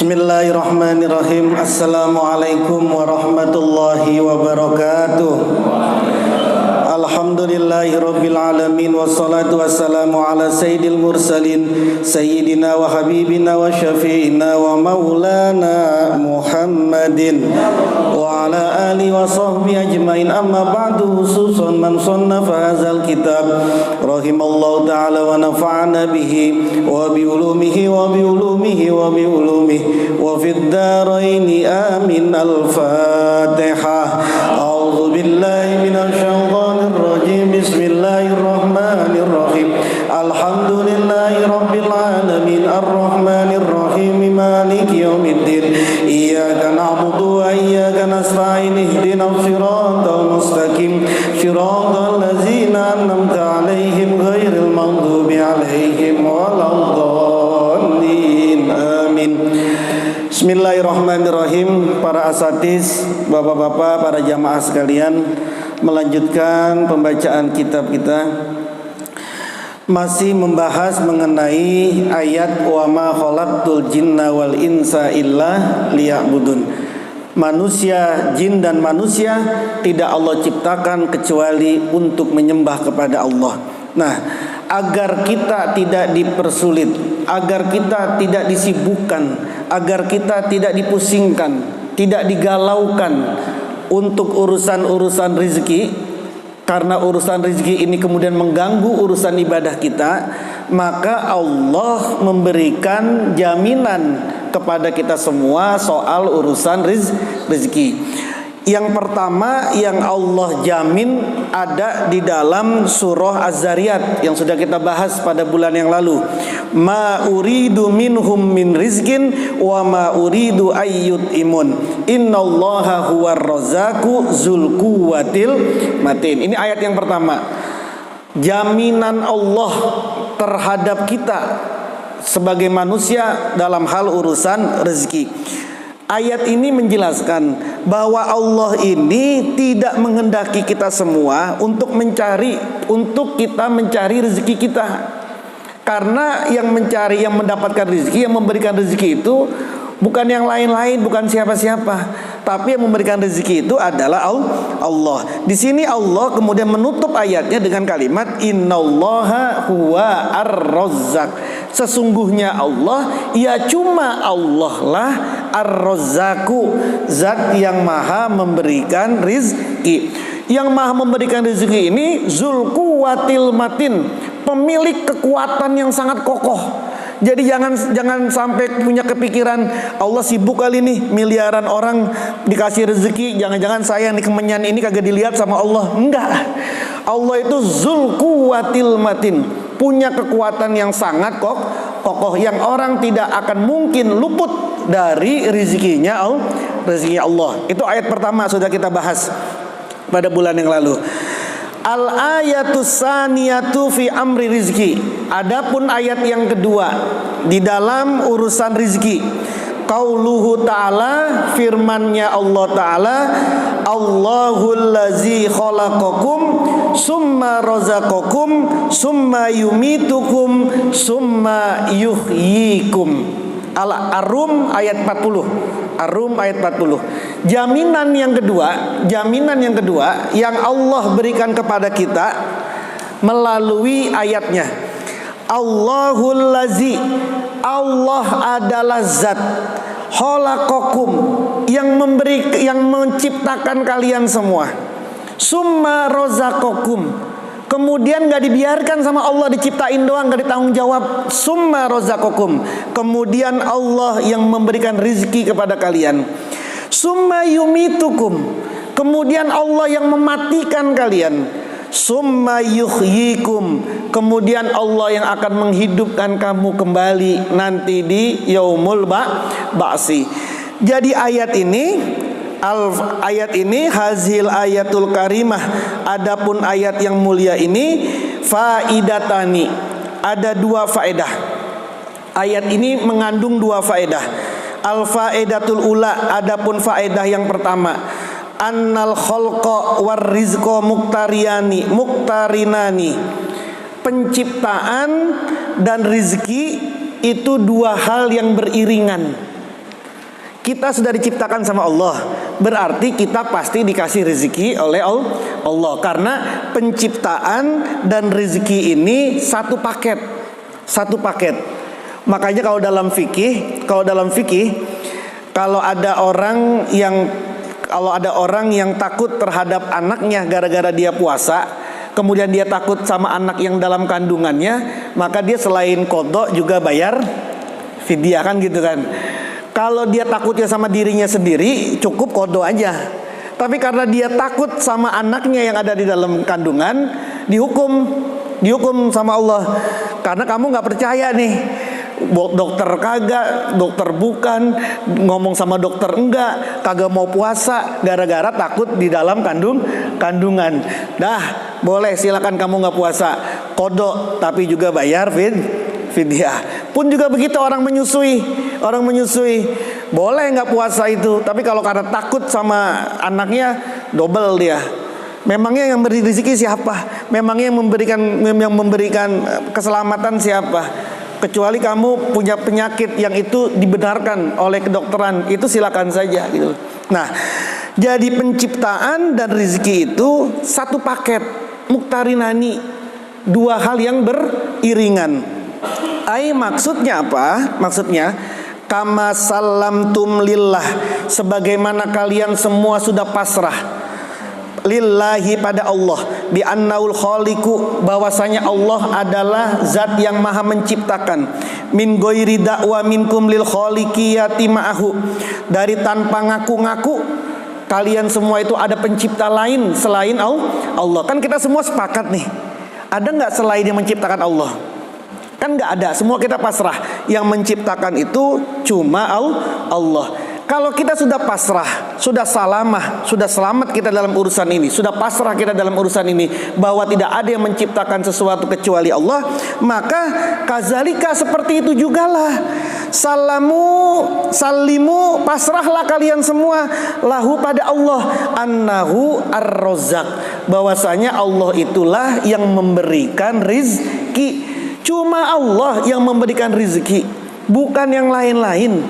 Bismillahirrahmanirrahim. Assalamualaikum warahmatullahi wabarakatuh. Alhamdulillahi rabbil alamin. Wassalatu wassalamu ala sayyidil mursalin sayyidina wa habibina wa syafi'ina wa maulana Muhammadin wa ala alihi wa sahbihi ajmain. Amma ba'du, khususan man sannafa hadzal kitab rahimallahu ta'ala wa nafa'ana bihi wa bi ulumihi wa bi ulumihi wa bi ulumihi wa fid daraini amin. Al-Fatihah. A'udzu billahi minasy syaithanir rajim. Bismillahirrahmanirrahim. Alhamdulillahi rabbil alamin arrahmanir rahim maliki yaumiddin. Iyyaka na'budu wa iyyaka nasta'in. Ihdinas siratal mustaqim. Siratal ladzina an'amta 'alaihim ghairil maghdubi 'alaihim waladdallin. Amin. Bismillahirrahmanirrahim. Para asatiz, bapak-bapak, para jamaah sekalian, melanjutkan pembacaan kitab kita, masih membahas mengenai ayat wa ma khalaqtul jinna wal insa illa liya'budun. Manusia, jin dan manusia tidak Allah ciptakan kecuali untuk menyembah kepada Allah. Nah, agar kita tidak dipersulit, agar kita tidak disibukkan, agar kita tidak dipusingkan, tidak digalaukan untuk urusan-urusan rizki, karena urusan rizki ini kemudian mengganggu urusan ibadah kita, maka Allah memberikan jaminan kepada kita semua soal urusan rizki. Yang pertama yang Allah jamin ada di dalam surah Az-Zariyat yang sudah kita bahas pada bulan yang lalu. Ma uridu minhum min rizkin wa ma uridu ayyut imun. Innallaha huwar razzaqu dzul quwwatil matin. Ini ayat yang pertama. Jaminan Allah terhadap kita sebagai manusia dalam hal urusan rezeki. Ayat ini menjelaskan bahwa Allah ini tidak menghendaki kita semua untuk kita mencari rezeki kita. Karena yang mencari, yang mendapatkan rezeki, yang memberikan rezeki itu bukan yang lain-lain, bukan siapa-siapa, tapi yang memberikan rezeki itu adalah Allah. Di sini Allah kemudian menutup ayatnya dengan kalimat innallaha huwa ar-razzaq. Sesungguhnya Allah, ya cuma Allah lah ar-razzaqu, zat yang maha memberikan rizki. Yang maha memberikan rezeki ini dzul quwwatil matin, pemilik kekuatan yang sangat kokoh. Jadi jangan sampai punya kepikiran Allah sibuk kali nih, miliaran orang dikasih rezeki, jangan-jangan saya yang kemenyan ini kagak dilihat sama Allah. Enggak. Allah itu dzul quwwatil matin, punya kekuatan yang sangat kokoh, yang orang tidak akan mungkin luput dari rezekinya Allah. Itu ayat pertama sudah kita bahas pada bulan yang lalu. Al-ayatus saniyatu fi amri rizki. Adapun ayat yang kedua di dalam urusan rizki, qauluhu ta'ala, firmannya Allah ta'ala, Allahul ladzi khalaqakum summa razaqakum summa yumitukum summa yuhyikum. Al-Rum ayat 40. Ar-Rum ayat 40. Jaminan yang kedua yang Allah berikan kepada kita melalui ayatnya. Allahul ladzi, Allah adalah zat khalaqakum, yang menciptakan kalian semua. Summa razaqakum, kemudian gak dibiarkan sama Allah diciptain doang, gak ditanggung jawab. Summa razaqakum, kemudian Allah yang memberikan rizki kepada kalian. Summa yumitukum, kemudian Allah yang mematikan kalian. Summa yuhyikum, kemudian Allah yang akan menghidupkan kamu kembali nanti di yaumul ba'si. Jadi ayat ini hazil ayatul karimah, adapun ayat yang mulia ini faidatani, ada dua faedah. Ayat ini mengandung dua faedah. Al faedatul ula, adapun faedah yang pertama, annal khalqa war rizqa muktarinani, penciptaan dan rizki itu dua hal yang beriringan. Kita sudah diciptakan sama Allah, berarti kita pasti dikasih rezeki oleh Allah. Karena penciptaan dan rezeki ini satu paket. Makanya kalau dalam fikih, kalau ada orang yang takut terhadap anaknya gara-gara dia puasa, kemudian dia takut sama anak yang dalam kandungannya, maka dia selain qadha juga bayar fidyah, kan gitu kan. Kalau dia takutnya sama dirinya sendiri, cukup qadha aja. Tapi karena dia takut sama anaknya yang ada di dalam kandungan, dihukum sama Allah. Karena kamu nggak percaya nih, dokter kagak, dokter bukan, ngomong sama dokter enggak, kagak mau puasa gara-gara takut di dalam kandungan. Dah, boleh silakan kamu nggak puasa, qadha, tapi juga bayar fidyah. Pun juga begitu orang menyusui, boleh nggak puasa itu, tapi kalau karena takut sama anaknya, double dia. Memangnya yang beri rezeki siapa? Memangnya yang memberikan keselamatan siapa? Kecuali kamu punya penyakit yang itu dibenarkan oleh kedokteran, itu silakan saja gitu. Nah, jadi penciptaan dan rezeki itu satu paket, muktarinani, dua hal yang beriringan. Maksudnya apa? Maksudnya kama salamtum lillah, sebagaimana kalian semua sudah pasrah lillahi pada Allah, bi annaul khaliqu, bahwasanya Allah adalah zat yang maha menciptakan, min ghairi da'wa minkum lil khaliqiyati ma'ahu, dari tanpa ngaku-ngaku kalian semua itu ada pencipta lain selain Allah. Kan kita semua sepakat nih, ada nggak selain yang menciptakan Allah? Kan nggak ada, semua kita pasrah. Yang menciptakan itu cuma Allah. Kalau kita sudah pasrah, sudah salamah, sudah selamat kita dalam urusan ini, sudah pasrah kita dalam urusan ini, bahwa tidak ada yang menciptakan sesuatu kecuali Allah, maka kazalika, seperti itu jugalah. Salimu, pasrahlah kalian semua lahu pada Allah, annahu ar-razzaq, bahwasanya Allah itulah yang memberikan rizki. Cuma Allah yang memberikan rezeki, bukan yang lain-lain,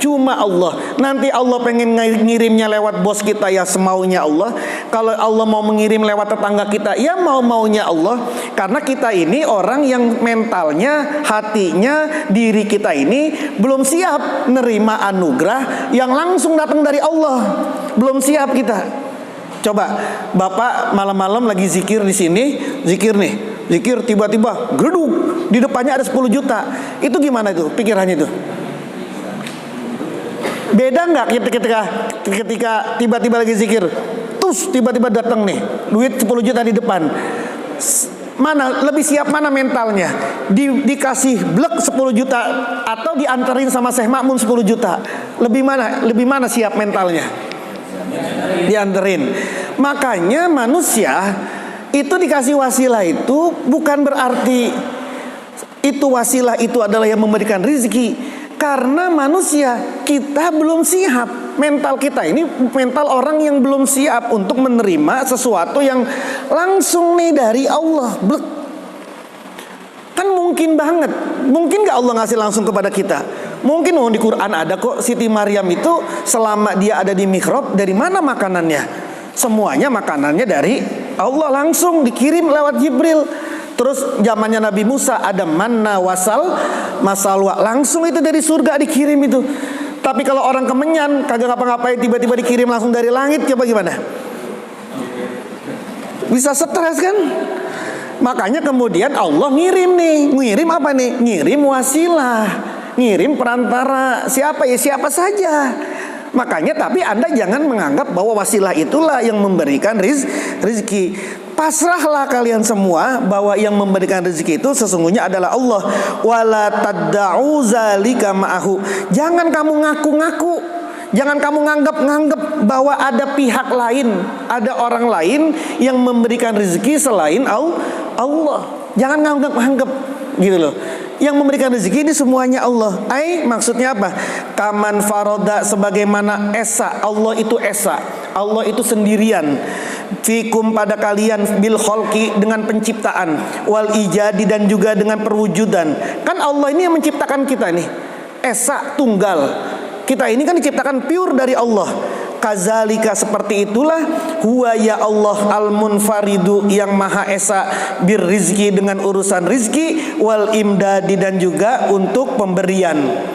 cuma Allah. Nanti Allah pengen ngirimnya lewat bos kita, ya semaunya Allah. Kalau Allah mau mengirim lewat tetangga kita, ya mau-maunya Allah. Karena kita ini orang yang mentalnya, hatinya, diri kita ini belum siap nerima anugerah yang langsung datang dari Allah. Belum siap kita. Coba Bapak malam-malam lagi zikir di sini, zikir tiba-tiba gedung di depannya ada 10 juta. Itu gimana itu pikirannya itu? Beda nggak ketika tiba-tiba lagi zikir, terus tiba-tiba datang nih duit 10 juta di depan? Mana lebih siap, mana mentalnya? Dikasih blek 10 juta atau diantarin sama Syekh Makmun 10 juta? Lebih mana siap mentalnya? Dianterin. Makanya manusia itu dikasih wasilah itu bukan berarti itu wasilah itu adalah yang memberikan rezeki. Karena manusia kita belum siap. Mental kita ini mental orang yang belum siap untuk menerima sesuatu yang langsung nih dari Allah. Blek. Kan mungkin banget. Mungkin gak Allah ngasih langsung kepada kita? Mungkin di Quran ada kok, Siti Maryam itu selama dia ada di mihrab, dari mana makanannya? Semuanya makanannya dari Allah, langsung dikirim lewat Jibril. Terus zamannya Nabi Musa ada manna masalwa, langsung itu dari surga dikirim itu. Tapi kalau orang kemenyan kagak ngapa-ngapain, tiba-tiba dikirim langsung dari langit, coba gimana? Bisa stres kan? Makanya kemudian Allah ngirim apa nih? Ngirim wasilah, ngirim perantara. Siapa saja. Makanya tapi Anda jangan menganggap bahwa wasilah itulah yang memberikan rezeki. Pasrahlah kalian semua bahwa yang memberikan rezeki itu sesungguhnya adalah Allah. Wala tadda'u zalika ma'ahu. Jangan kamu ngaku-ngaku. Jangan kamu nganggap bahwa ada pihak lain, ada orang lain yang memberikan rezeki selain Allah. Jangan nganggap gitu loh. Yang memberikan rezeki ini semuanya Allah. Maksudnya apa? Kaman faroda, sebagaimana esa. Allah itu esa. Allah itu sendirian. Fikum, pada kalian, bil kholqi, dengan penciptaan, wal ijadi, dan juga dengan perwujudan. Kan Allah ini yang menciptakan kita nih. Esa, tunggal. Kita ini kan diciptakan pure dari Allah. Kazalika seperti itulah huwa ya Allah al-munfaridu yang maha esa birrizki dengan urusan rizki wal imdadi dan juga untuk pemberian.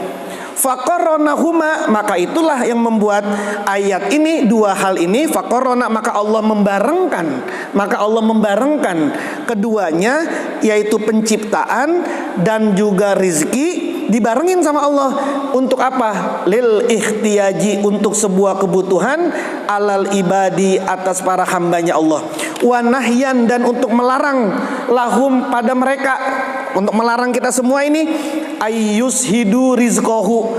Faqarranahuma, maka itulah yang membuat ayat ini, dua hal ini, faqarrana, maka Allah membarengkan keduanya, yaitu penciptaan dan juga rizki dibarengin sama Allah. Untuk apa? Lil ikhtiyaji, untuk sebuah kebutuhan, alal ibadi, atas para hambanya Allah. Wa nahyan, dan untuk melarang, lahum, pada mereka, untuk melarang kita semua ini, ayyushidu rizqahu,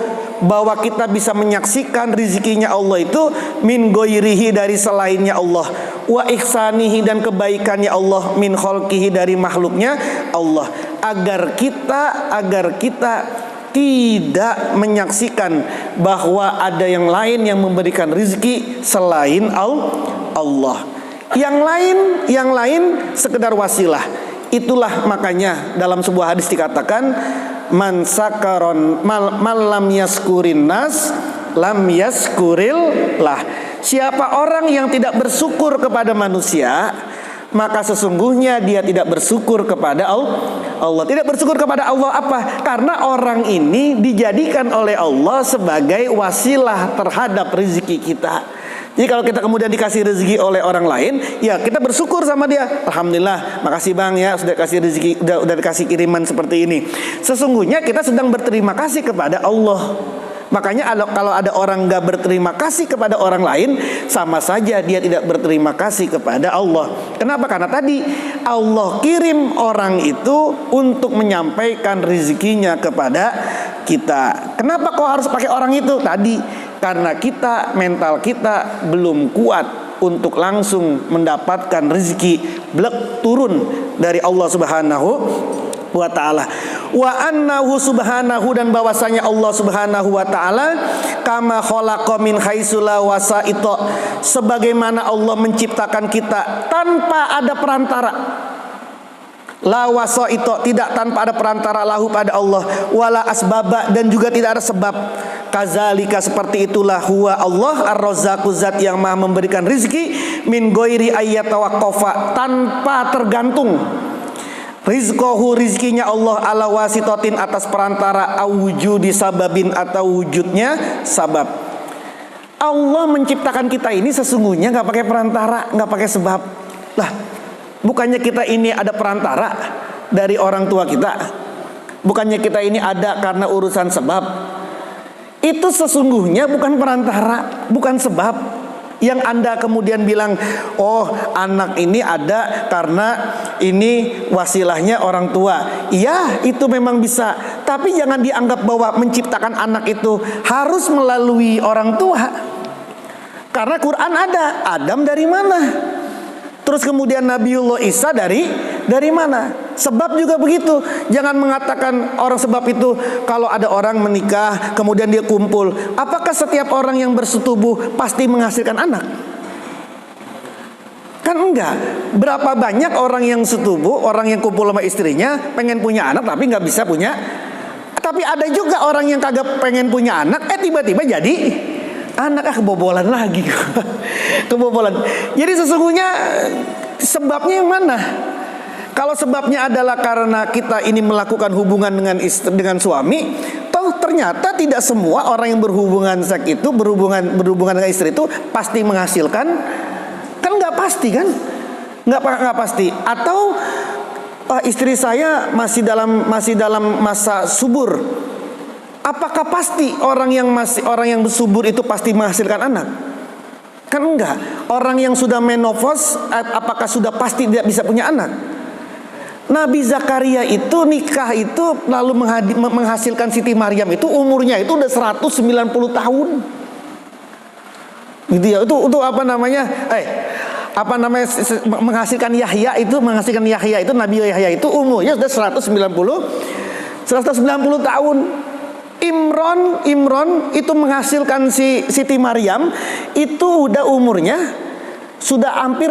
bahwa kita bisa menyaksikan rizkinya Allah itu min ghairihi, dari selainnya Allah, wa ihsanihi, dan kebaikannya Allah min khalqihi, dari makhluknya Allah, agar kita tidak menyaksikan bahwa ada yang lain yang memberikan rizki selain Allah. Yang lain sekedar wasilah. Itulah makanya dalam sebuah hadis dikatakan, man sakaron man lam yaskurin nas lam yaskuril lah. Siapa orang yang tidak bersyukur kepada manusia, maka sesungguhnya dia tidak bersyukur kepada Allah. Tidak bersyukur kepada Allah apa? Karena orang ini dijadikan oleh Allah sebagai wasilah terhadap rezeki kita. Jadi kalau kita kemudian dikasih rezeki oleh orang lain, ya kita bersyukur sama dia. Alhamdulillah, makasih bang ya, sudah kasih rezeki, sudah dikasih kiriman seperti ini. Sesungguhnya kita sedang berterima kasih kepada Allah. Makanya kalau ada orang gak berterima kasih kepada orang lain, sama saja dia tidak berterima kasih kepada Allah. Kenapa? Karena tadi Allah kirim orang itu untuk menyampaikan rezekinya kepada kita. Kenapa kok harus pakai orang itu? Tadi karena mental kita belum kuat untuk langsung mendapatkan rezeki blek turun dari Allah Subhanahu wa ta'ala. Wa annahu subhanahu, dan bahwasanya Allah Subhanahu wa ta'ala kama khalaqa min haitsu la wasaita, sebagaimana Allah menciptakan kita tanpa ada perantara. La wasaita, tidak tanpa ada perantara, lahu pada Allah, wala asbaba, dan juga tidak ada sebab. Kazalika seperti itulah huwa Allah ar-razzaqu, zat yang maha memberikan rizki, min ghairi ayyatawaqqafa, tanpa tergantung. Rizqahu, rizkinya Allah, ala wasitotin, atas perantara, awujudi sababin, atau wujudnya sabab. Allah menciptakan kita ini sesungguhnya gak pakai perantara, gak pakai sebab. Lah, bukannya kita ini ada perantara dari orang tua kita? Bukannya kita ini ada karena urusan sebab? Itu sesungguhnya bukan perantara, bukan sebab. Yang Anda kemudian bilang, oh anak ini ada karena ini wasilahnya orang tua. Iya, itu memang bisa. Tapi jangan dianggap bahwa menciptakan anak itu harus melalui orang tua. Karena Quran ada, Adam dari mana? Terus kemudian Nabiullah Isa dari mana? Sebab juga begitu. Jangan mengatakan orang sebab itu kalau ada orang menikah kemudian dia kumpul. Apakah setiap orang yang bersetubuh pasti menghasilkan anak? Kan enggak. Berapa banyak orang yang setubuh, orang yang kumpul sama istrinya pengen punya anak tapi nggak bisa punya. Tapi ada juga orang yang kagak pengen punya anak, tiba-tiba jadi anak. Kebobolan lagi. Kebobolan. Jadi sesungguhnya sebabnya yang mana? Kalau sebabnya adalah karena kita ini melakukan hubungan dengan suami, toh ternyata tidak semua orang yang berhubungan seks itu berhubungan dengan istri itu pasti menghasilkan. Kan nggak pasti kan? Nggak pasti. Atau istri saya masih dalam masa subur. Apakah pasti orang yang subur itu pasti menghasilkan anak? Kan enggak. Orang yang sudah menopause, apakah sudah pasti tidak bisa punya anak? Nabi Zakaria itu nikah itu lalu menghasilkan Siti Maryam itu umurnya itu udah 190 tahun. Gitu ya. Itu apa namanya? Menghasilkan Yahya itu Nabi Yahya itu umurnya sudah 190 tahun. Imron itu menghasilkan Siti Maryam itu udah umurnya sudah hampir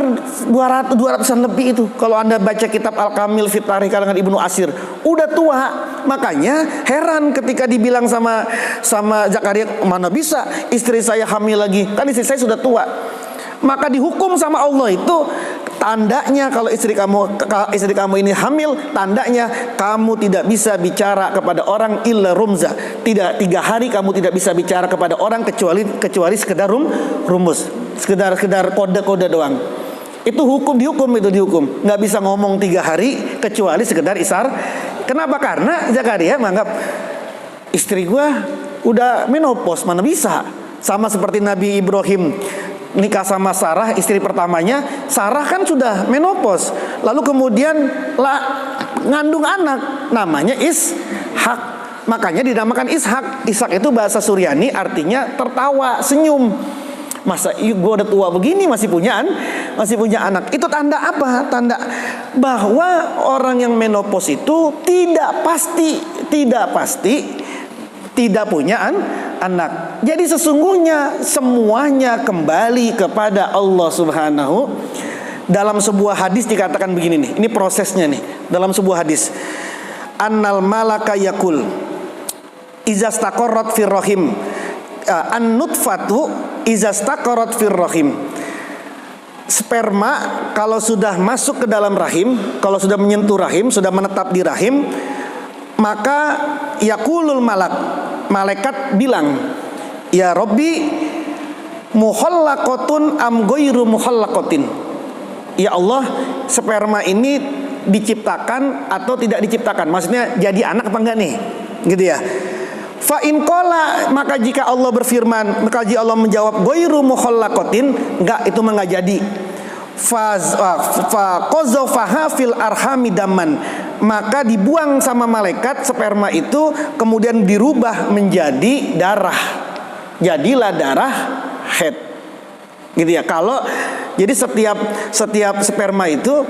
200-an lebih itu. Kalau Anda baca kitab Al-Kamil fi Tarikh kalangan Ibnu Asir, udah tua. Makanya heran ketika dibilang sama Zakaria, mana bisa istri saya hamil lagi, kan istri saya sudah tua. Maka dihukum sama Allah itu, tandanya kalau istri kamu ini hamil, tandanya kamu tidak bisa bicara kepada orang illa rumza. Tidak 3 hari kamu tidak bisa bicara kepada orang kecuali sekedar rumus, sekedar kode-kode doang. Itu dihukum, nggak bisa ngomong 3 hari kecuali sekedar isar. Kenapa? Karena Zakaria menganggap istri gua udah menopause, mana bisa. Sama seperti Nabi Ibrahim nikah sama Sarah, istri pertamanya. Sarah kan sudah menopause, lalu kemudian ngandung anak, namanya Ishak. Makanya dinamakan Ishak. Ishak itu bahasa Suryani artinya tertawa, senyum. Masa gue udah tua begini masih punya anak. Itu tanda apa? Tanda bahwa orang yang menopause itu tidak pasti tidak punya anak. Jadi sesungguhnya semuanya kembali kepada Allah Subhanahu. Dalam sebuah hadis dikatakan begini nih. Ini prosesnya nih. Dalam sebuah hadis, annal malaka yakul iza staqarrat fir rahim, an-nutfatu iza staqarrat fir rahim. Sperma kalau sudah masuk ke dalam rahim, kalau sudah menyentuh rahim, sudah menetap di rahim, maka yaqulul malaikat bilang, ya Rabbi, muhallaqatun am ghairu muhallaqatin. Ya Allah, sperma ini diciptakan atau tidak diciptakan? Maksudnya jadi anak apa enggak nih? Gitu ya. Fa in qala, maka jika Allah berfirman, maka jika Allah menjawab ghairu muhallaqatin, enggak, itu mah enggak jadi. Fa qazafaha fil arhami daman, maka dibuang sama malaikat sperma itu, kemudian dirubah menjadi darah. Jadilah darah haid. Gitu ya. Kalau jadi setiap sperma itu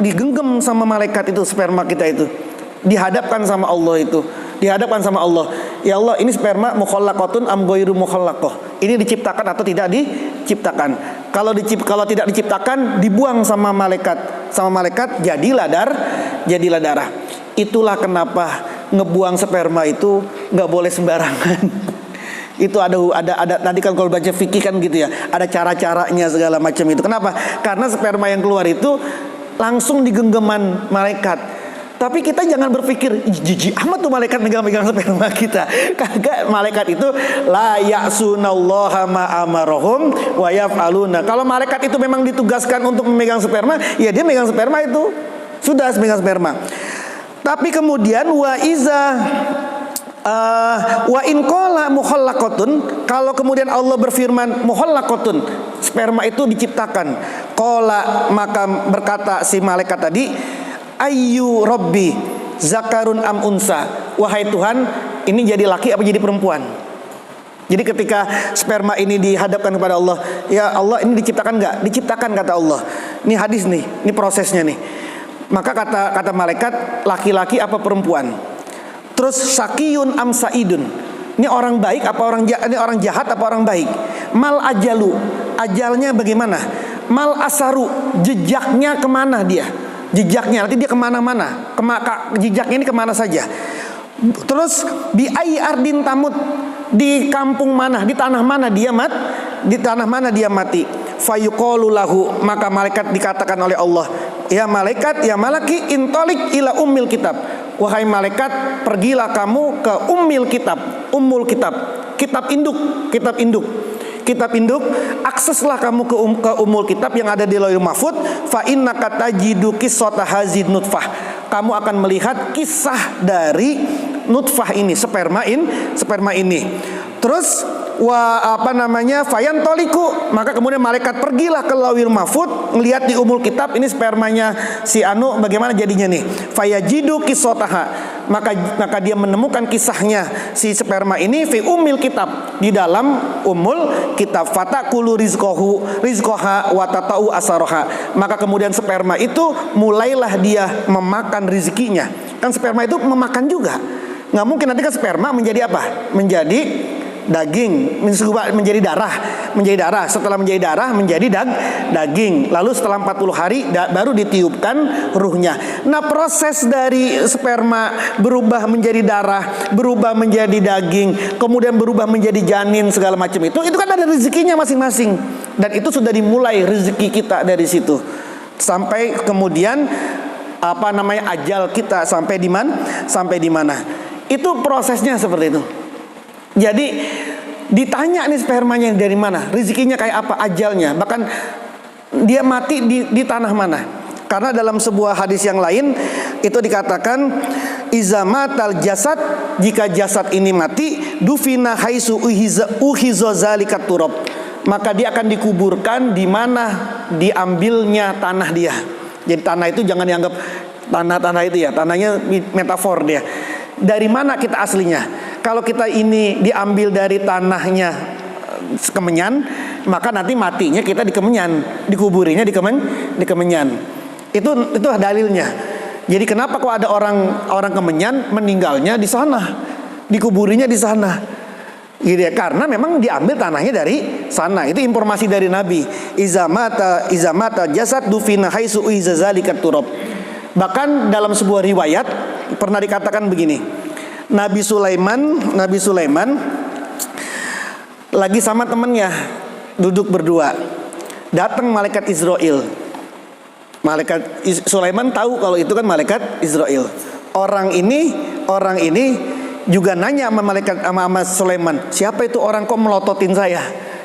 digenggam sama malaikat itu, sperma kita itu dihadapkan sama Allah itu. Dihadapkan sama Allah. Ya Allah, ini sperma mukhallaqatun am ghairu mukhallaqah. Ini diciptakan atau tidak diciptakan? Kalau tidak diciptakan, dibuang sama malaikat, jadilah darah. Itulah kenapa ngebuang sperma itu nggak boleh sembarangan. Itu ada tadi kan kalau baca fikih kan gitu ya, ada cara-caranya segala macam itu. Kenapa? Karena sperma yang keluar itu langsung di genggaman malaikat. Tapi kita jangan berpikir jijik amat tuh malaikat megang-megang sperma kita. Kagak, malaikat itu la ya'sunallaha ma amarahum wa yaf'aluna. Kalau malaikat itu memang ditugaskan untuk memegang sperma, ya dia megang sperma itu. Sudah megang sperma. Tapi kemudian wa in qala mukhallaqatun, kalau kemudian Allah berfirman mukhallaqatun, sperma itu diciptakan. Qala, maka berkata si malaikat tadi, ayyu rabbi zakarun am unsa, wahai Tuhan, ini jadi laki apa jadi perempuan? Jadi ketika sperma ini dihadapkan kepada Allah, ya Allah, ini diciptakan enggak? Diciptakan, kata Allah. Ini hadis nih, ini prosesnya nih. Maka kata malaikat, laki-laki apa perempuan? Terus sakiyun am saidun, ini orang baik apa ini orang jahat apa orang baik? Mal ajalu, ajalnya bagaimana? Mal asaru, jejaknya kemana dia? Jejaknya nanti dia kemana-mana, jejaknya ini kemana saja. Terus bi ai ardin tamut, di kampung mana, di tanah mana dia mati. Fayuqalu lahu, maka malaikat dikatakan oleh Allah, ya malaikat, ya malaki, intolik ila ummil kitab. Wahai malaikat, pergilah kamu ke ummil kitab, kitab induk, akseslah kamu ke ummul kitab yang ada di Lauhul Mahfuz. Fa innaka tajidu qissata hazid nutfah, kamu akan melihat kisah dari nutfah ini, sperma ini. Terus fayantoliku, maka kemudian malaikat pergilah ke Lauhul Mahfuz, ngelihat di ummul kitab ini spermanya si Anu bagaimana jadinya nih. Fayajidu qissataha, maka dia menemukan kisahnya si sperma ini fi ummil kitab, di dalam ummul kitab. Fatakulu rizqaha wa tata'u asaroha, maka kemudian sperma itu mulailah dia memakan rezekinya. Kan sperma itu memakan juga. Nggak mungkin nanti kan sperma menjadi apa? Menjadi daging, menjadi darah, setelah menjadi darah menjadi daging, lalu setelah 40 hari baru ditiupkan ruhnya. Nah, proses dari sperma berubah menjadi darah, berubah menjadi daging, kemudian berubah menjadi janin segala macam itu kan ada rezekinya masing-masing, dan itu sudah dimulai rezeki kita dari situ sampai kemudian ajal kita sampai di mana. Itu prosesnya seperti itu. Jadi ditanya nih spermanya dari mana, rezekinya kayak apa, ajalnya, bahkan dia mati di tanah mana. Karena dalam sebuah hadis yang lain itu dikatakan iza matal jasad, jika jasad ini mati, dufina haisu uhizo zalika turab, maka dia akan dikuburkan di mana diambilnya tanah dia. Jadi tanah itu jangan dianggap tanah itu ya, tanahnya metafor dia. Dari mana kita aslinya? Kalau kita ini diambil dari tanahnya Kemenyan, maka nanti matinya kita di Kemenyan, dikuburinya di Kemenyan. Itu dalilnya. Jadi kenapa kok ada orang Kemenyan meninggalnya di sana, dikuburinya di sana? Gitu ya, karena memang diambil tanahnya dari sana. Itu informasi dari Nabi. Izamata jasad dufina haisu uizazalikat turab. Bahkan dalam sebuah riwayat pernah dikatakan begini. Nabi Sulaiman lagi sama temennya duduk berdua. Datang malaikat Israel. Sulaiman tahu kalau itu kan malaikat Israel. Orang ini juga nanya sama Sulaiman, siapa itu orang kok melototin saya?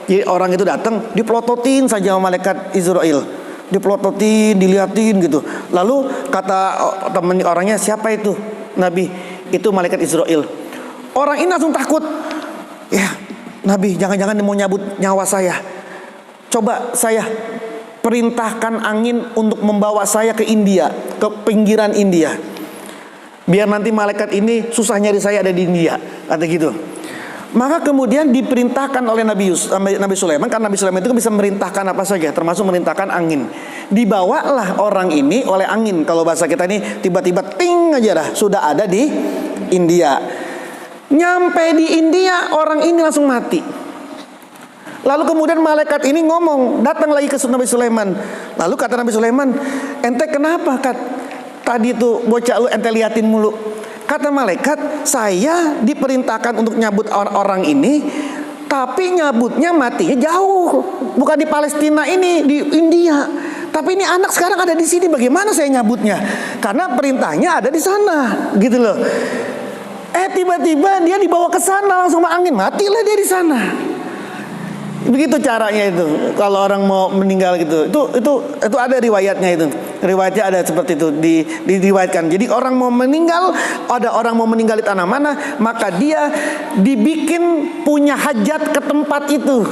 Jadi orang itu datang, dipelototin saja sama malaikat Israel. Dipelototin, diliatin gitu. Lalu kata temen orangnya, siapa itu? Nabi, itu malaikat Israel. Orang ini langsung takut. Ya, Nabi, jangan-jangan dia mau nyabut nyawa saya. Coba saya perintahkan angin untuk membawa saya ke India, ke pinggiran India. Biar nanti malaikat ini susah nyari saya ada di India, kata gitu. Maka kemudian diperintahkan oleh Nabi Sulaiman, karena Nabi Sulaiman itu bisa merintahkan apa saja, termasuk merintahkan angin. Dibawalah orang ini oleh angin. Kalau bahasa kita ini tiba-tiba ting aja dah sudah ada di India. Nyampe di India, orang ini langsung mati. Lalu kemudian malaikat ini ngomong, datang lagi ke Nabi Sulaiman. Lalu kata Nabi Sulaiman, ente kenapa tadi tuh bocah lu ente liatin mulu? Kata malaikat, saya diperintahkan untuk nyabut orang ini, tapi nyabutnya matinya jauh, bukan di Palestina ini, di India. Tapi ini anak sekarang ada di sini, bagaimana saya nyabutnya? Karena perintahnya ada di sana, gitu loh. Tiba-tiba dia dibawa ke sana langsung sama angin, matilah dia di sana. Begitu caranya itu. Kalau orang mau meninggal gitu, itu ada riwayatnya itu. Riwayatnya ada seperti itu diriwayatkan. Jadi orang mau meninggal, ada orang mau meninggal di tanah mana, maka dia dibikin punya hajat ke tempat itu.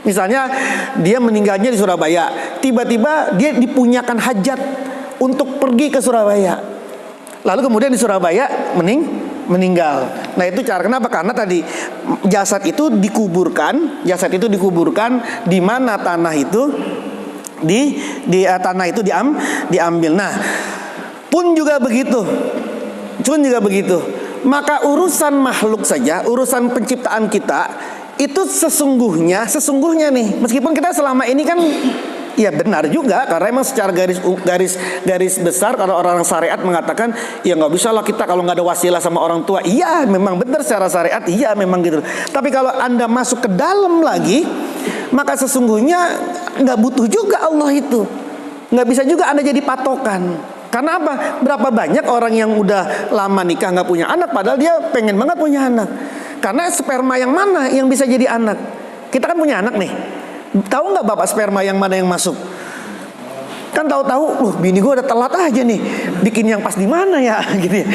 Misalnya dia meninggalnya di Surabaya, tiba-tiba dia dipunyakan hajat untuk pergi ke Surabaya. Lalu kemudian di Surabaya meninggal. Nah itu cara, kenapa? Karena tadi jasad itu dikuburkan di mana tanah itu tanah itu diambil. Nah, pun juga begitu. Maka urusan makhluk saja, urusan penciptaan kita itu sesungguhnya nih, meskipun kita selama ini kan ya benar juga, karena emang secara garis besar kalau orang syariat mengatakan ya nggak bisa lah kita kalau nggak ada wasilah sama orang tua. Iya memang benar secara syariat, iya memang gitu. Tapi kalau Anda masuk ke dalam lagi, maka sesungguhnya nggak butuh juga Allah itu, nggak bisa juga Anda jadi patokan. Karena apa? Berapa banyak orang yang udah lama nikah nggak punya anak, padahal dia pengen banget punya anak. Karena sperma yang mana yang bisa jadi anak? Kita kan punya anak nih. Tahu nggak bapak sperma yang mana yang masuk? Kan tahu-tahu, bini gue udah telat aja nih, bikin yang pas di mana ya, gitu ya.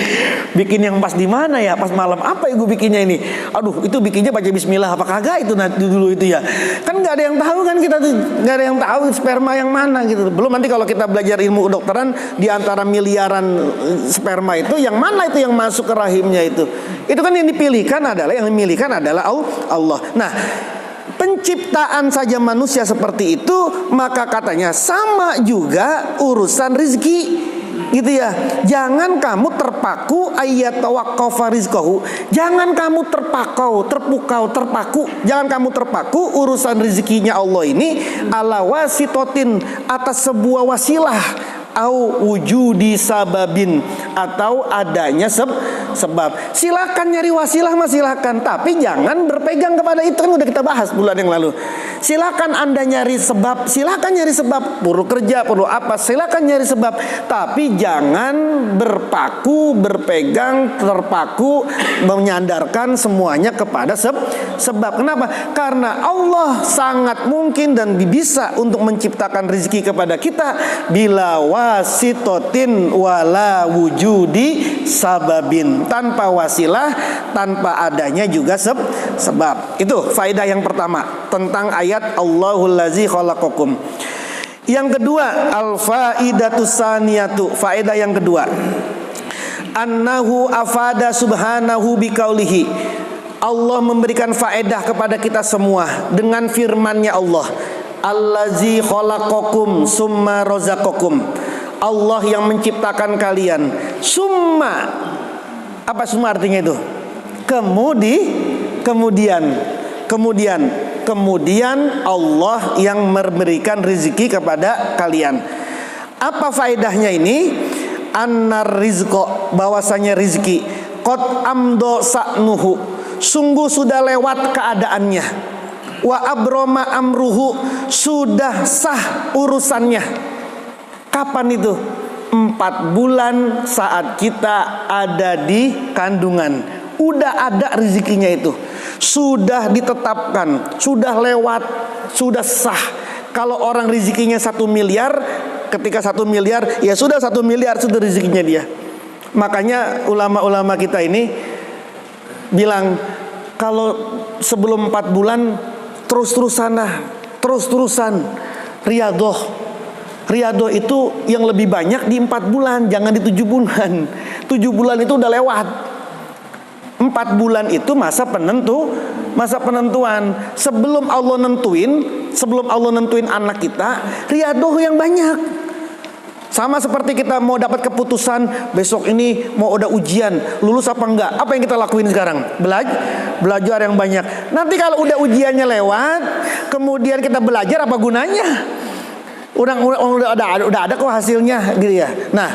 Bikin yang pas di mana ya, pas malam apa ya gue bikinnya ini? Aduh, itu bikinnya baca Bismillah apa kagak itu dulu itu ya? Kan nggak ada yang tahu kan kita tuh, nggak ada yang tahu sperma yang mana gitu. Belum nanti kalau kita belajar ilmu kedokteran, di antara miliaran sperma itu, yang mana itu yang masuk ke rahimnya itu kan yang dipilihkan adalah Allah. Nah, penciptaan saja manusia seperti itu, maka katanya sama juga urusan rezeki. gitu ya. Jangan kamu terpaku ayat tawaqqafa rizqahu. Jangan kamu terpaku. Jangan kamu terpaku urusan rezekinya Allah ini ala wasitotin, atas sebuah wasilah, au wujudi sababin, atau adanya sebab. Silakan nyari wasilah mah silakan, tapi jangan berpegang kepada itu, kan udah kita bahas bulan yang lalu. Silakan Anda nyari sebab, silakan nyari sebab, perlu kerja, perlu apa, silakan nyari sebab, tapi jangan berpegang, terpaku, menyandarkan semuanya kepada sebab. Kenapa? Karena Allah sangat mungkin dan bisa untuk menciptakan rezeki kepada kita bila wasitotin wala wujudi sababin, tanpa wasilah, tanpa adanya juga sebab. Itu faedah yang pertama tentang ayat Allahul ladzi khalaqakum. Yang kedua, al-faidatus saniyatu, faedah yang kedua, annahu afada subhanahu biqaulihi. Allah memberikan faedah kepada kita semua dengan firman-Nya Allah, allazi khalaqakum summa razaqakum. Allah yang menciptakan kalian. Summa, apa summa artinya itu? Kemudian Allah yang memberikan rezeki kepada kalian. Apa faedahnya ini? Annar rizqo, bahwasanya rezeki, qad amdo sa'nuhu, sungguh sudah lewat keadaannya, wa abroma amruhu, sudah sah urusannya. Kapan itu? 4 bulan saat kita ada di kandungan, udah ada rezekinya itu, sudah ditetapkan, sudah lewat, sudah sah. Kalau orang rezekinya 1 miliar, ketika 1 miliar, ya sudah 1 miliar sudah rezekinya dia. Makanya ulama-ulama kita ini bilang, kalau sebelum 4 bulan terus-terusan Riyadhah itu yang lebih banyak di 4 bulan, jangan di 7 bulan. 7 bulan itu udah lewat. 4 bulan itu masa penentuan. Sebelum Allah nentuin anak kita, riyadhah yang banyak. Sama seperti kita mau dapat keputusan besok ini mau ada ujian, lulus apa enggak. Apa yang kita lakuin sekarang? Belajar yang banyak. Nanti kalau udah ujiannya lewat, kemudian kita belajar, apa gunanya? Udah ada kok hasilnya gitu ya. Nah,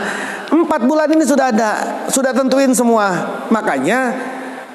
4 bulan ini sudah tentuin semua. Makanya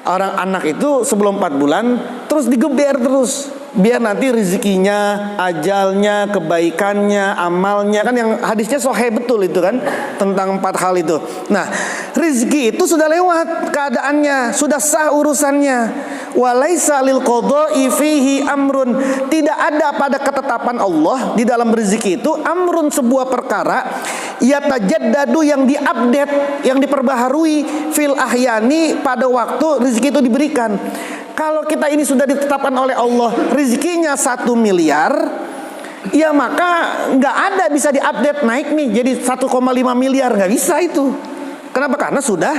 orang anak itu sebelum 4 bulan terus digeber terus, biar nanti rezekinya, ajalnya, kebaikannya, amalnya, kan yang hadisnya sahih betul itu kan, tentang 4 hal itu. Nah, rezeki itu sudah lewat keadaannya, sudah sah urusannya. Walaisa lil qada'i fihi amrun, tidak ada pada ketetapan Allah di dalam rezeki itu amrun, sebuah perkara yatajaddadu, yang diupdate, yang diperbaharui, fil ahyani, pada waktu rezeki itu diberikan. Kalau kita ini sudah ditetapkan oleh Allah rezekinya 1 miliar, ya maka nggak ada bisa diupdate naik nih jadi 1,5 miliar, nggak bisa itu. Kenapa? Karena sudah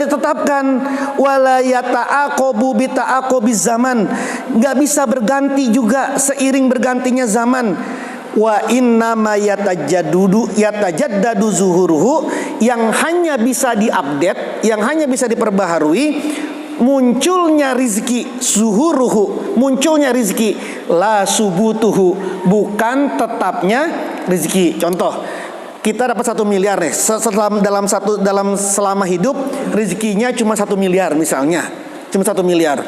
ditetapkan. Wala yata'aqabu bita'aqabiz zaman, nggak bisa berganti juga seiring bergantinya zaman. Wa inna ma yatajaddadu zuhuruhu, yang hanya bisa diupdate, yang hanya bisa diperbaharui munculnya rizki, zuhuruhu, munculnya rizki, la subutuhu, bukan tetapnya rizki. Contoh, kita dapat 1 miliar nih, selama hidup rezekinya cuma 1 miliar misalnya, cuma 1 miliar.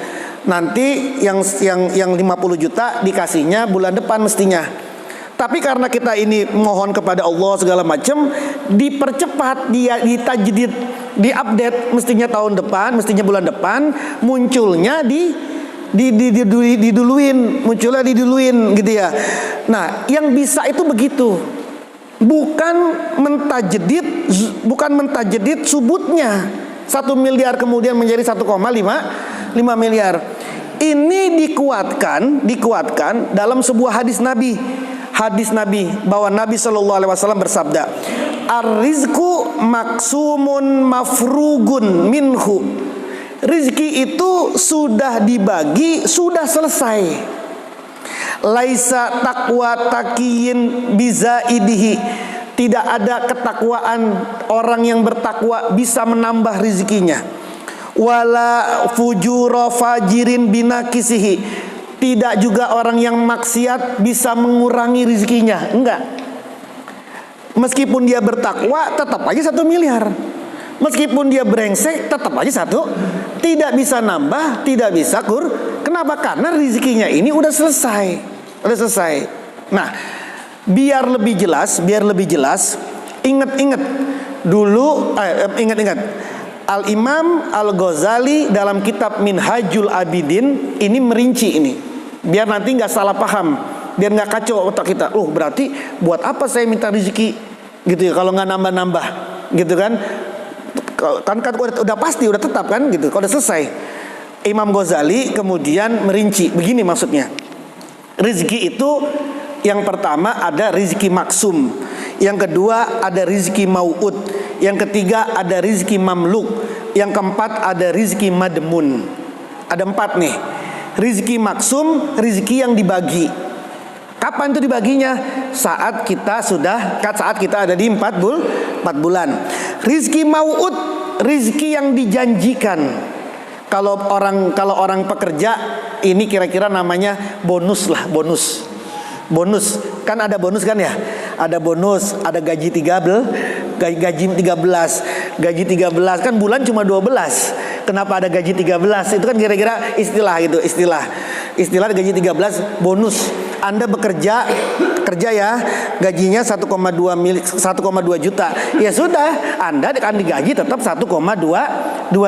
Nanti yang 50 juta dikasihnya bulan depan mestinya. Tapi karena kita ini mohon kepada Allah segala macam, dipercepat, ditajdid, diupdate, mestinya tahun depan, mestinya bulan depan, munculnya diduluin gitu ya. Nah, yang bisa itu begitu. Bukan mentajdid subutnya 1 miliar kemudian menjadi 1,5 miliar. Ini dikuatkan dalam sebuah hadis Nabi bahwa Nabi SAW bersabda, ar-rizqu maksumun mafrugun minhu, rizki itu sudah dibagi, sudah selesai. Laisa taqwa taqiyin bizaidihi, Tidak ada ketakwaan orang yang bertakwa bisa menambah rezekinya. Wala fujura fajirin binakisihi. Tidak juga orang yang maksiat bisa mengurangi rezekinya. Enggak. Meskipun dia bertakwa tetap aja 1 miliar. Meskipun dia brengsek tetap aja 1. Tidak bisa nambah, tidak bisa Kenapa? Karena rezekinya ini udah selesai. Udah selesai. Nah, biar lebih jelas, ingat-ingat dulu, ingat-ingat Al-Imam Al-Ghazali dalam kitab Minhajul Abidin ini merinci ini, biar nanti nggak salah paham, biar nggak kacau otak kita. Oh, berarti buat apa saya minta rezeki gitu ya kalau nggak nambah-nambah gitu kan? Kan udah pasti, udah tetap kan gitu, kalau udah selesai. Imam Ghazali kemudian merinci begini maksudnya. Rezeki itu yang pertama ada rizki maksum, yang kedua ada rizki mau'ud, yang ketiga ada rizki mamluk, yang keempat ada rizki madmun. Ada 4 nih. Rizki maksum, rizki yang dibagi. Kapan itu dibaginya? Saat kita ada di 4 bulan. Rizki mau'ud, rizki yang dijanjikan. Kalau orang pekerja ini kira-kira namanya bonus lah, bonus kan, ada bonus kan ya, ada bonus, ada gaji 13 kan bulan cuma 12. Kenapa ada gaji 13? Itu kan kira-kira istilah gaji 13 bonus. Anda kerja ya, gajinya 1,2 juta. Ya sudah, Anda akan digaji tetap 1,2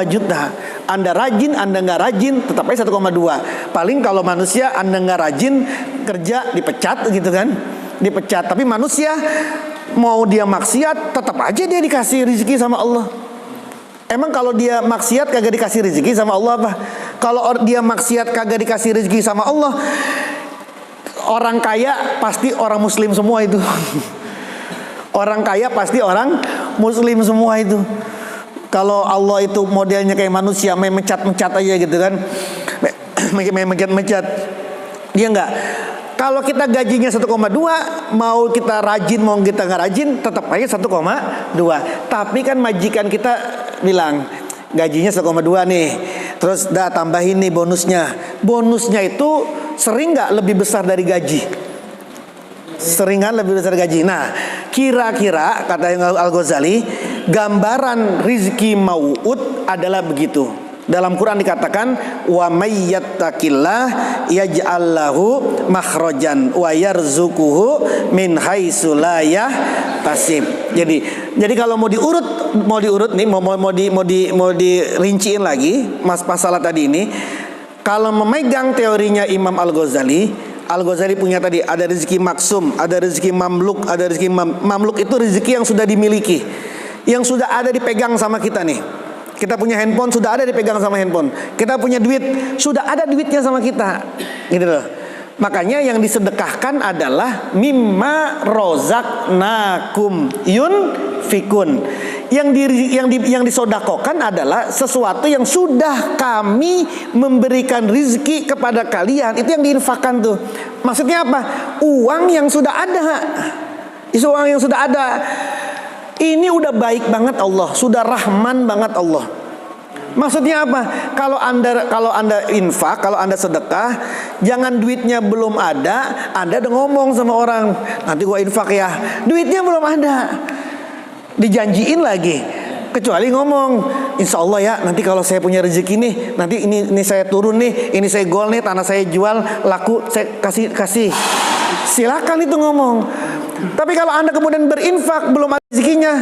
juta. Anda rajin, Anda nggak rajin, tetap aja 1,2. Paling kalau manusia Anda nggak rajin kerja dipecat gitu kan, dipecat. Tapi manusia mau dia maksiat tetap aja dia dikasih rezeki sama Allah. Emang kalau dia maksiat kagak dikasih rezeki sama Allah apa? Kalau dia maksiat kagak dikasih rezeki sama Allah, orang kaya pasti orang muslim semua itu. Orang kaya pasti orang muslim semua itu. Kalau Allah itu modelnya kayak manusia, main mencat-mencat aja gitu kan, main mencat-mencat. Dia enggak. Kalau kita gajinya 1,2, mau kita rajin mau kita nggak rajin tetap aja 1,2. Tapi kan majikan kita bilang gajinya 1,2 nih, terus dah tambahin nih bonusnya. Bonusnya itu sering nggak lebih besar dari gaji? Seringan lebih besar gaji. Nah, kira-kira kata Al-Ghazali, gambaran rizki mau'ud adalah begitu. Dalam Quran dikatakan wa may yattaqillah yaj'al lahu makhrajan wa yarzuquhu min haitsu la yahtasib. Jadi kalau mau diurut nih, mau dirinciin lagi masalah tadi ini, kalau memegang teorinya Imam Al-Ghazali punya tadi ada rezeki maksum, ada rezeki mamluk, ada rezeki mamluk itu rezeki yang sudah dimiliki, yang sudah ada dipegang sama kita nih. Kita punya handphone, sudah ada dipegang sama handphone. Kita punya duit, sudah ada duitnya sama kita. Gitu loh. Makanya yang disedekahkan adalah mimma rozaqnakum yunfikun. Yang disodakokan adalah sesuatu yang sudah kami memberikan rizki kepada kalian. Itu yang diinfakkan tuh. Maksudnya apa? Uang yang sudah ada. Itu uang yang sudah ada. Ini udah baik banget Allah, sudah rahman banget Allah. Maksudnya apa? Kalau anda infak, kalau anda sedekah, jangan duitnya belum ada, anda udah ngomong sama orang, nanti gua infak ya, duitnya belum ada, dijanjiin lagi. Kecuali ngomong, insya Allah ya, nanti kalau saya punya rezeki nih, nanti ini saya turun nih, ini saya gol nih, tanah saya jual laku, saya kasih. Silakan itu ngomong. Tapi kalau anda kemudian berinfak belum ada rezekinya,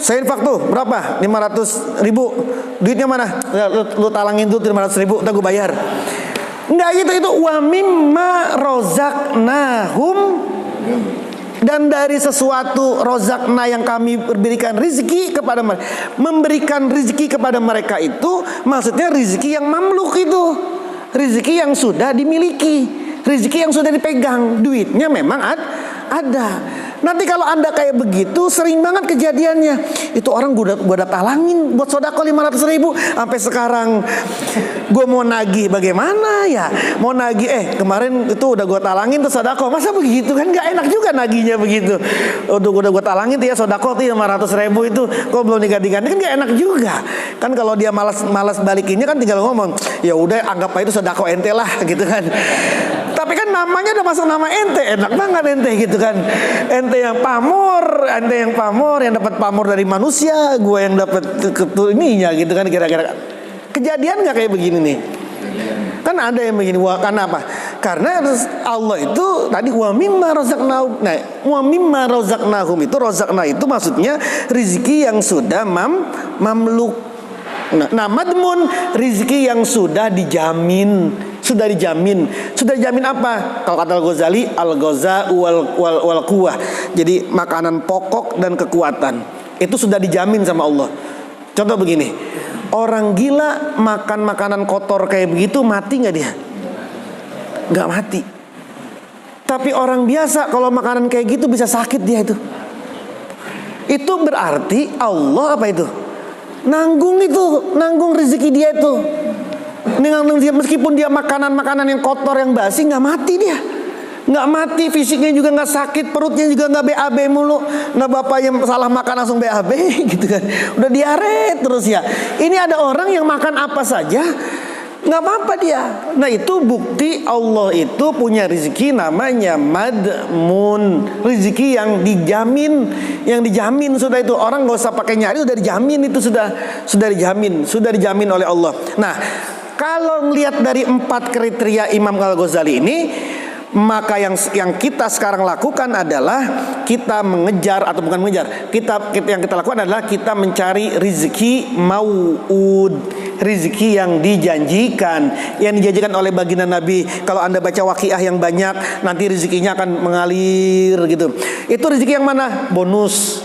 saya infak tuh berapa? 500 ribu. Duitnya mana? Lu talangin tuh 500 ribu, ntar gue bayar. Enggak gitu, itu wa mimma rozaqnahum, dan dari sesuatu rozakna yang kami berikan rezeki kepada mereka. Memberikan rezeki kepada mereka itu maksudnya rezeki yang mamluk itu, rezeki yang sudah dimiliki, rezeki yang sudah dipegang. Duitnya memang ada. Nanti kalau Anda kayak begitu, sering banget kejadiannya. Itu orang gua udah talangin buat sodako 500.000, sampai sekarang gue mau nagih bagaimana ya? Mau nagih, kemarin itu udah gue talangin tuh sodako. Masa begitu kan? Gak enak juga nagihnya begitu. Udah gue talangin tuh ya sodako tuh 500.000 itu, kok belum diganti-ganti, kan gak enak juga. Kan kalau dia malas balikinnya kan tinggal ngomong, ya udah anggap aja itu sodako ente lah gitu kan. Tapi kan namanya udah masuk nama ente, enak banget ente gitu kan. Ente yang pamor, yang dapat pamor dari manusia, gue yang dapat ininya gitu kan, kira-kira. Kejadian nggak kayak begini nih? Kan ada yang begini. Karena apa? Karena Allah itu tadi wa mimma razaqnahum. Nah, wa mimma razaqnahum itu, razaqna itu maksudnya rizki yang sudah mamluk. Nah, madmun rizki yang sudah dijamin. Sudah dijamin apa? Kalau kata Al-Ghazali, al-ghaza wal quwwah. Jadi makanan pokok dan kekuatan itu sudah dijamin sama Allah. Contoh begini, orang gila makan makanan kotor kayak begitu mati nggak dia? Nggak mati. Tapi orang biasa kalau makanan kayak gitu bisa sakit dia itu. Itu berarti Allah apa itu? Nanggung rezeki dia itu. Meskipun dia makanan yang kotor yang basi, nggak mati dia, nggak mati, fisiknya juga nggak sakit, perutnya juga nggak BAB mulu. Nah, bapak yang salah makan langsung BAB gitu kan, udah diare terus ya. Ini ada orang yang makan apa saja nggak apa-apa dia. Nah, itu bukti Allah itu punya rezeki namanya madmun, rezeki yang dijamin sudah itu. Orang nggak usah pakai nyari, udah dijamin itu, sudah dijamin oleh Allah. Nah, kalau melihat dari 4 kriteria Imam Al-Ghazali ini, maka yang kita sekarang lakukan adalah kita mengejar, atau bukan mengejar, yang kita lakukan adalah kita mencari rizki mau'ud, rizki yang dijanjikan oleh baginda Nabi. Kalau Anda baca Waqiah yang banyak, nanti rezekinya akan mengalir gitu. Itu rezeki yang mana? Bonus.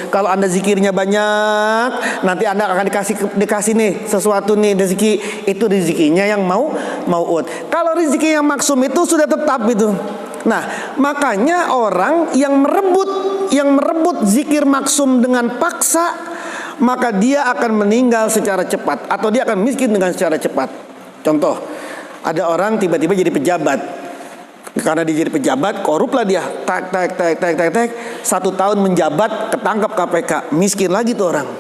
Kalau Anda zikirnya banyak, nanti Anda akan dikasih nih sesuatu nih rezeki. Itu rezekinya yang mau'ud. Kalau rezeki yang maksum itu sudah tetap itu. Nah, makanya orang yang merebut zikir maksum dengan paksa, maka dia akan meninggal secara cepat, atau dia akan miskin dengan secara cepat. Contoh, ada orang tiba-tiba jadi pejabat. Karena dia jadi pejabat, koruplah dia. Tak. 1 tahun menjabat, ketangkap KPK, miskin lagi tuh orang.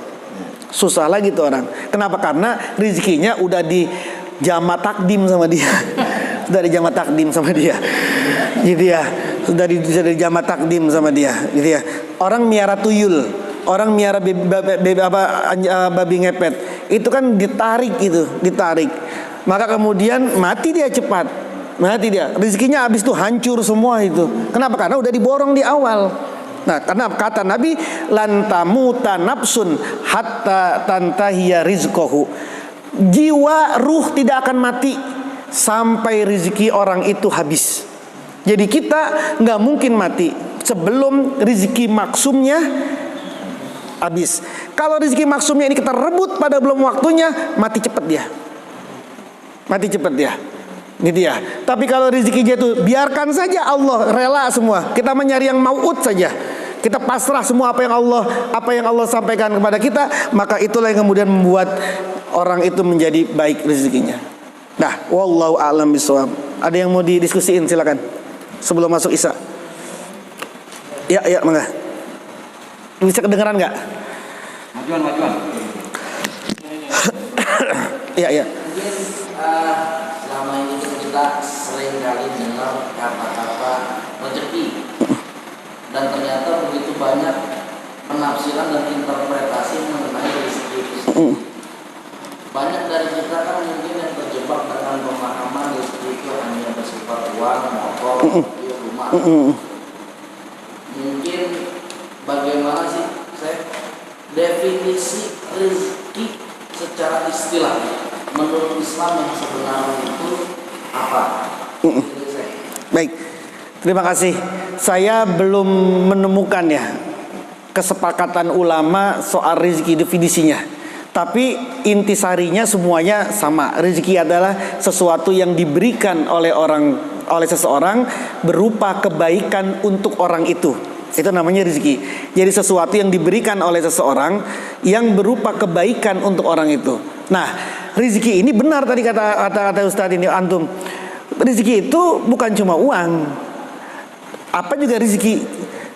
Susah lagi tuh orang. Kenapa? Karena rezekinya udah di jama takdim sama dia. Sudah dijama takdim sama dia. Gitu ya. Sudah dijama takdim sama dia. Gitu ya. Orang miara tuyul, orang miara babi ngepet, itu kan ditarik. Maka kemudian mati dia cepat. Mati dia. Rezekinya habis tuh hancur semua itu. Kenapa? Karena udah diborong di awal. Nah, karena kata Nabi, lan tamuta nafsun hatta tantahiya rizqahu. Jiwa, ruh tidak akan mati sampai rezeki orang itu habis. Jadi kita nggak mungkin mati sebelum rezeki maksumnya habis. Kalau rezeki maksumnya ini kita rebut pada belum waktunya, mati cepat dia. Gitu ya. Tapi kalau rezekinya itu biarkan saja, Allah rela semua. Kita mencari yang mau'ud saja. Kita pasrah semua apa yang Allah sampaikan kepada kita, maka itulah yang kemudian membuat orang itu menjadi baik rezekinya. Nah, wallahu a'lam bishawab. Ada yang mau didiskusiin, silakan. Sebelum masuk Isya. Ya, mangga. Bisa kedengeran enggak? Majuan. Ya. Selama ini kita sering kali dengar kata-kata rezeki, dan ternyata begitu banyak penafsiran dan interpretasi mengenai rezeki itu sendiri. Banyak dari kita kan mungkin yang terjebak dengan pemahaman rezeki itu hanya bersifat uang, motor, rumah. Mungkin bagaimana sih definisi rezeki secara istilah menurut Islam yang sebenarnya itu apa? Baik, terima kasih. Saya belum menemukan ya kesepakatan ulama soal rezeki definisinya. Tapi intisarinya semuanya sama. Rezeki adalah sesuatu yang diberikan oleh seseorang berupa kebaikan untuk orang itu. Itu namanya rezeki. Jadi sesuatu yang diberikan oleh seseorang yang berupa kebaikan untuk orang itu. Nah, rezeki ini benar tadi kata Ustadz ini antum. Rezeki itu bukan cuma uang. Apa juga rezeki?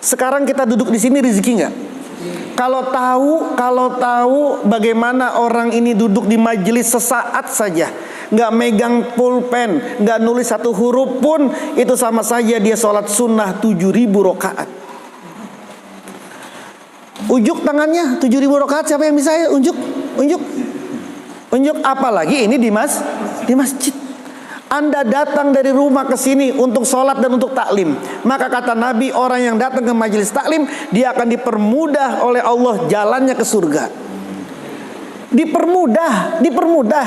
Sekarang kita duduk di sini rezeki nggak? Kalau tahu bagaimana orang ini duduk di majelis sesaat saja, nggak megang pulpen, nggak nulis satu huruf pun, itu sama saja dia sholat sunnah 7.000 rakaat. Unjuk tangannya 7.000 rakaat, siapa yang bisa ya? Unjuk. Apalagi ini di masjid. Anda datang dari rumah ke sini untuk sholat dan untuk taklim, maka kata Nabi, orang yang datang ke majelis taklim, dia akan dipermudah oleh Allah jalannya ke surga. Dipermudah,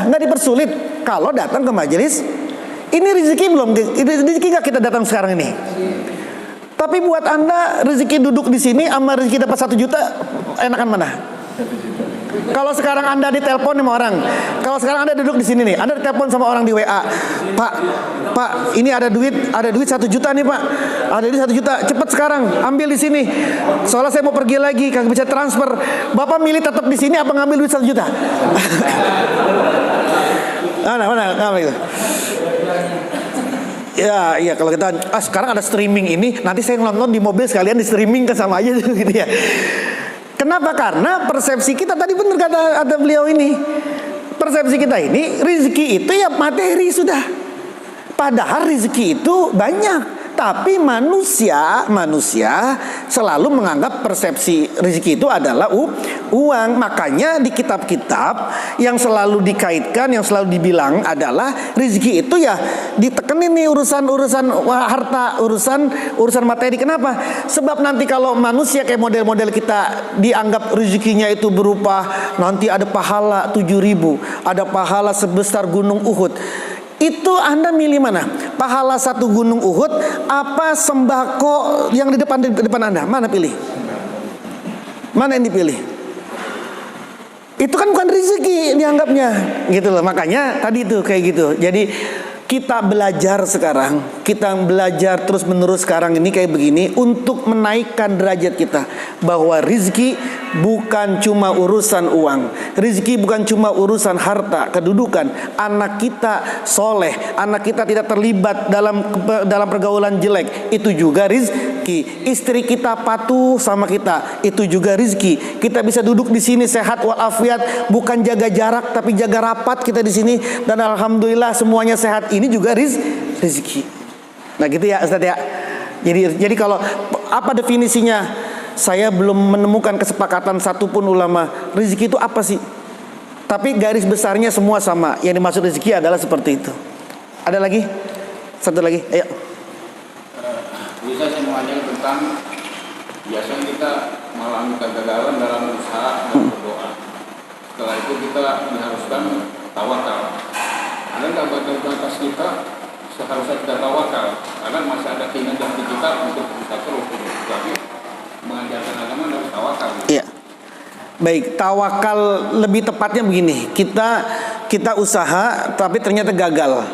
nggak dipersulit. Kalau datang ke majelis, ini rezeki belum? Rezeki nggak kita datang sekarang ini? Tapi buat Anda rezeki duduk di sini sama rezeki dapat 1 juta, enakan mana? Kalau sekarang Anda ditelepon sama orang, kalau sekarang Anda duduk di sini nih, Anda ditelepon sama orang di WA, Pak, ini ada duit 1 juta nih Pak, ada duit 1 juta, cepat sekarang ambil di sini. Soalnya saya mau pergi lagi, kagak bisa transfer. Bapak milih tetap di sini apa ngambil duit 1 juta? Mana itu? Ya, iya kalau kita sekarang ada streaming ini, nanti saya nonton di mobil sekalian di streaming kan sama aja gitu ya. Kenapa? Karena persepsi kita tadi benar kata beliau ini. Persepsi kita ini rezeki itu ya materi sudah. Padahal rezeki itu banyak. Tapi manusia selalu menganggap persepsi rezeki itu adalah uang. Makanya di kitab-kitab yang selalu dikaitkan, yang selalu dibilang adalah rezeki itu ya ditekenin nih urusan harta, urusan materi. Kenapa? Sebab nanti kalau manusia kayak model-model kita dianggap rezekinya itu berupa nanti ada pahala 7.000, ada pahala sebesar gunung Uhud. Itu Anda milih mana? Pahala 1 gunung Uhud apa sembako yang di depan Anda? Mana pilih? Mana yang dipilih? Itu kan bukan rezeki dianggapnya, gitu loh. Makanya tadi itu kayak gitu. Jadi kita belajar sekarang, kita belajar terus menerus sekarang ini kayak begini untuk menaikkan derajat kita, bahwa rizki bukan cuma urusan uang, rizki bukan cuma urusan harta, kedudukan. Anak kita soleh, anak kita tidak terlibat dalam pergaulan jelek, itu juga rizki. Istri kita patuh sama kita, itu juga rizki. Kita bisa duduk di sini sehat walafiat, bukan jaga jarak tapi jaga rapat kita di sini, dan alhamdulillah semuanya sehat. Ini juga rezeki. Nah gitu ya Ustaz ya. Jadi kalau apa definisinya? Saya belum menemukan kesepakatan satupun ulama. Rezeki itu apa sih? Tapi garis besarnya semua sama. Yang dimaksud rezeki adalah seperti itu. Ada lagi? Satu lagi. Ayo. Bisa saya mengajarkan tentang biasanya kita mengalami kegagalan dalam usaha dan berdoa. Setelah itu kita diharuskan tawakal. Ada nggak batas kita seharusnya kita tawakal, karena masih ada keinginan hati kita untuk bisa terus. Tapi mengajarkan agama harus tawakal. Iya. Baik, tawakal lebih tepatnya begini. Kita usaha tapi ternyata gagal.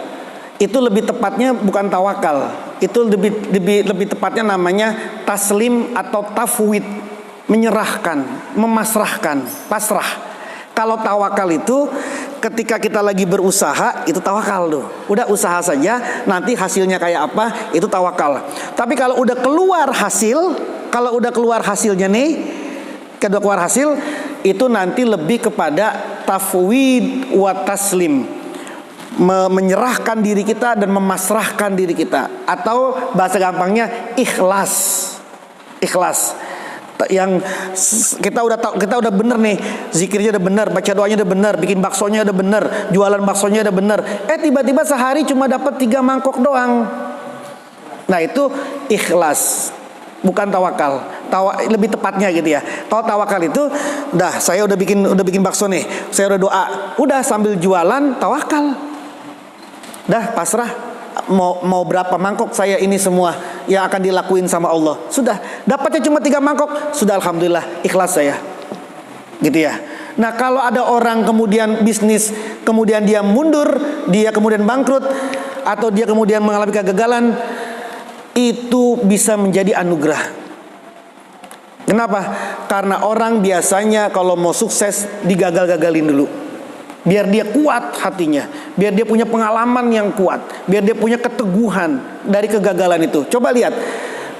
Itu lebih tepatnya bukan tawakal. Itu lebih tepatnya namanya taslim atau tafwid, menyerahkan, memasrahkan, pasrah. Kalau tawakal itu ketika kita lagi berusaha, itu tawakal tuh. Udah usaha saja, nanti hasilnya kayak apa, itu tawakal. Tapi kalau udah keluar hasilnya nih, keluar hasil, itu nanti lebih kepada tafwid wa taslim, menyerahkan diri kita dan memasrahkan diri kita, atau bahasa gampangnya ikhlas. Yang kita udah bener nih, zikirnya udah bener, baca doanya udah bener, bikin baksonya udah bener, jualan baksonya udah bener, tiba-tiba sehari cuma dapat 3 mangkok doang. Nah itu ikhlas, bukan tawakal. Lebih tepatnya gitu ya. Kalau tawakal itu, saya udah bikin bakso nih, saya udah doa, udah sambil jualan tawakal, pasrah. Mau berapa mangkok saya ini semua yang akan dilakuin sama Allah. Sudah, dapatnya cuma 3 mangkok, sudah alhamdulillah, ikhlas saya. Gitu ya. Nah, kalau ada orang kemudian bisnis, kemudian dia mundur, dia kemudian bangkrut, atau dia kemudian mengalami kegagalan, itu bisa menjadi anugerah. Kenapa? Karena orang biasanya kalau mau sukses digagal-gagalin dulu. Biar dia kuat hatinya, biar dia punya pengalaman yang kuat, biar dia punya keteguhan dari kegagalan itu. Coba lihat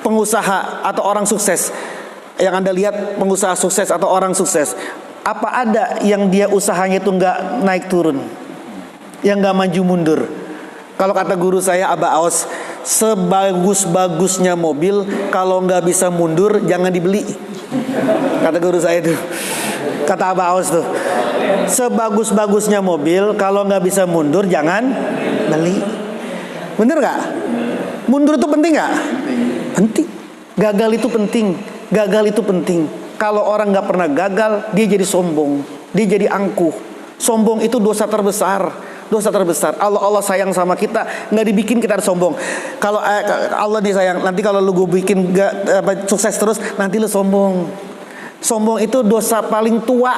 pengusaha atau orang sukses. Yang Anda lihat pengusaha sukses atau orang sukses, apa ada yang dia usahanya itu nggak naik turun, yang nggak maju mundur? Kalau kata guru saya Aba Aos, sebagus-bagusnya mobil kalau nggak bisa mundur jangan dibeli. Kata guru saya itu, kata Aba Aos tuh, sebagus-bagusnya mobil kalau nggak bisa mundur jangan beli. Bener nggak? Mundur itu penting nggak? Penting. Gagal itu penting. Gagal itu penting. Kalau orang nggak pernah gagal, dia jadi sombong, dia jadi angkuh. Sombong itu dosa terbesar. Dosa terbesar. Allah sayang sama kita, nggak dibikin kita sombong. Kalau Allah disayang, nanti kalau lu gue bikin sukses terus, nanti lu sombong. Sombong itu dosa paling tua.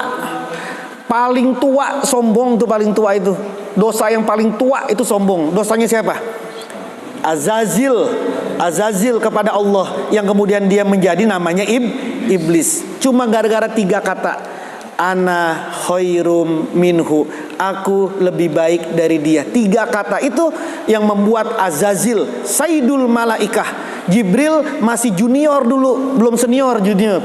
Paling tua sombong tuh, paling tua itu. Dosa yang paling tua itu sombong. Dosanya siapa? Azazil kepada Allah, yang kemudian dia menjadi namanya iblis. Cuma gara-gara 3 kata. Ana khairum minhu, aku lebih baik dari dia. 3 kata itu yang membuat Azazil Sayyidul Malaikah. Jibril masih junior dulu, belum senior, junior.